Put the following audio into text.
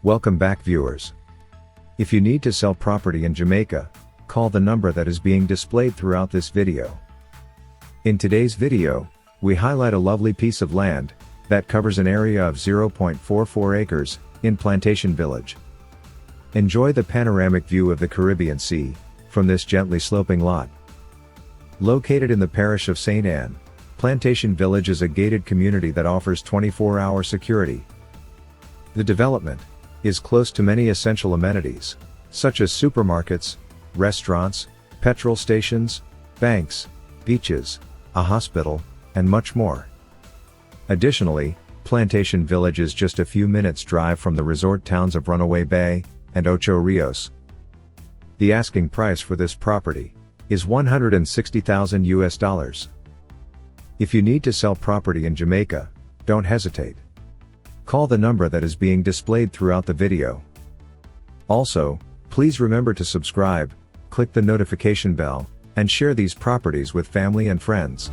Welcome back, viewers. If you need to sell property in Jamaica, call the number that is being displayed throughout this video. In today's video, we highlight a lovely piece of land that covers an area of 0.44 acres in Plantation Village. Enjoy the panoramic view of the Caribbean Sea from this gently sloping lot. Located in the parish of St. Anne, Plantation Village is a gated community that offers 24-hour security. The development is close to many essential amenities, such as supermarkets, restaurants, petrol stations, banks, beaches, a hospital, and much more. Additionally, Plantation Village is just a few minutes' drive from the resort towns of Runaway Bay and Ocho Rios. The asking price for this property is $160,000. If you need to sell property in Jamaica, don't hesitate. Call the number that is being displayed throughout the video. Also, please remember to subscribe, click the notification bell, and share these properties with family and friends.